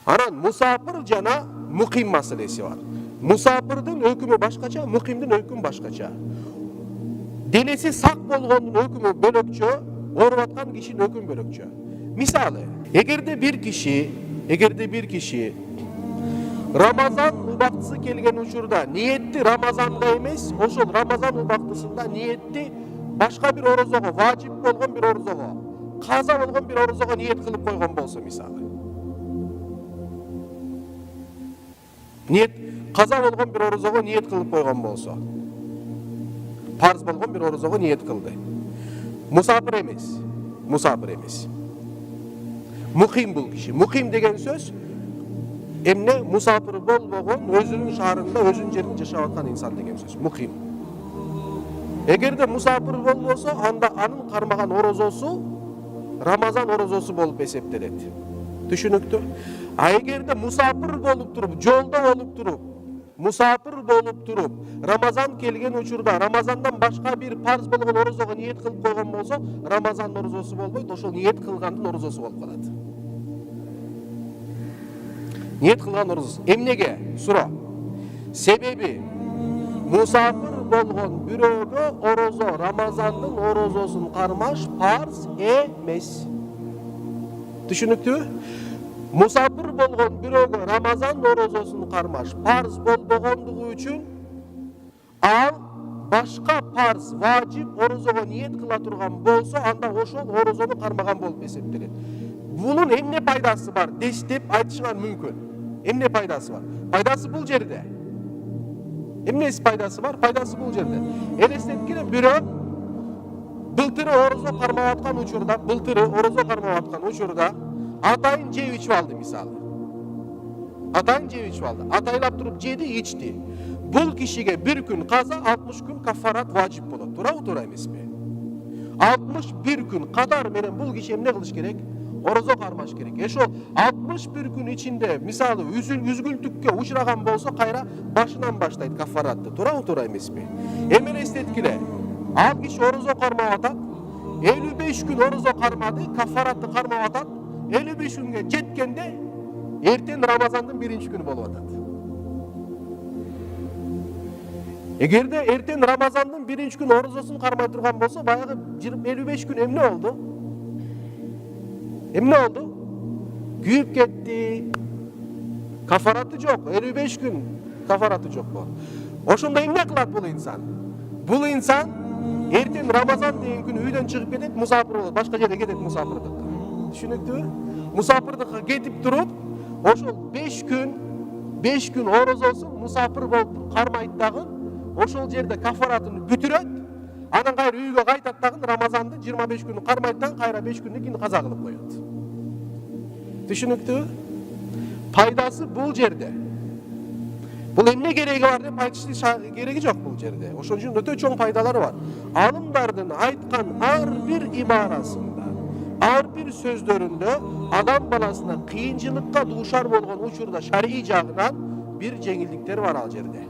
Анан мусапыр жана муким маселеси бар. Мусапырдын өкүмү башкача, мукимдин өкүмү башкача. Денеси сак болгондун өкүмү бөлөкчө, ооруп аткан кишинин өкүмү бөлөкчө. Мисалы, эгерде бир киши Рамазан убактысы келген учурда ниетти Рамазанда эмес, ошол Рамазан убактысында ниетти башка бир орозого, важип болгон бир орозого, каза болгон бир орозого ниет кылып койгон болсо, мисалы. Ниет каза болгон бир орозого ниет кылып койгон болсо, парз болгон бир орозого ниет кылды. Мусапыр эмес. Муким бул киши. Муким деген сөз эмне мусапыр болбогон, өзүнүн шаарында, өзүнүн жеринде жашап аткан инсан деген сөз. Муким. Эгерде мусапыр болбосо, анда анын кармаган орозосу Рамазан орозосу болуп эсептелет. Түшүнүктүү? А эгерде мусапыр болуп туруп, жолдо болуп туруп, мусапыр болуп туруп, Рамазан келген учурда Рамазандан башка бир парз болгон орозого ниет кылып койгон болсо, Рамазан орозосу болбойт, ошол ниет кылгандын орозосу болуп калат. Ниет кылган орозосу. Эмнеге? Суроо. Себеби мусапыр болгон бирөөгө орозо Рамазандын орозосун кармаш парз эмес. Түшүнүктүүбү? Мусапыр болгон бирөөгө Рамазан орозосун кармаш парз болбогондугу үчүн ал башка парз, важип орозого ниет кыла турган болсо, анда ошол орозону кармаган болуп эсептелет. Бунун эмне пайдасы бар деп айтышыңар мүмкүн. Эмне пайдасы бар? Пайдасы бул жерде. Эмнеси пайдасы бар? Пайдасы бул жерде. Элестеткиле, бирөө былтыры орозо кармап аткан учурда, атайын жеп ичип алды, мисалы. Атайлап туруп жеди, ичти. Бул кишиге бир күн каза, 60 күн кафарат важип болот. Туура эмеспи? 61 күн катар менен бул киши эмне кылыш керек? Орозо кармаш керек. Ошол 61 күн ичинде, мисалы, үзгүлтүккө учураган болсо, кайра башынан баштайт кафаратты. Туура эмеспи? Эми элестеткиле. Ал киши орозо кармап атат, 55 күн орозо кармады, кафаратты кармап атат, 55 күнгө жеткенде эртең Рамазандын 1-чи күнү болуп атат. Эгерде эртең Рамазандын 1-чи күнү орозосун кармай турган болсо, баягы 55 күн эмне болду? Күйүп кетти. Кафараты жок, 55 күн кафараты жок болот. Ошондо эмне кылат бул инсан? Бул инсан эртең Рамазан деген күнү үйдөн чыгып кетет, мусапыр болот, башка жерге кетет мусапырдыкка. Түшүнүктүүбү? Мусапырдыкка кетип туруп, ошол 5 күн орозосун мусапыр болуп кармайт дагы, ошол жерде кафаратын бүтүрөт, анан кайра үйгө кайтат дагы, Рамазанды 25 күнү кармайт дагы, кайра 5 күндөн кийин каза кылып коет. Түшүнүктүүбү? Пайдасы бул жерде. Бул эмне кереги бар деп айтыштын кереги жок бул жерде. Ошон үчүн өтө чоң пайдалары бар. Алымдардын айткан ар бир ибарасында, ар бир сөздөрүндө адам баласына кыйынчылыкка дуушар болгон учурда шарий жагынан бир жеңилдиктер бар ал жерде.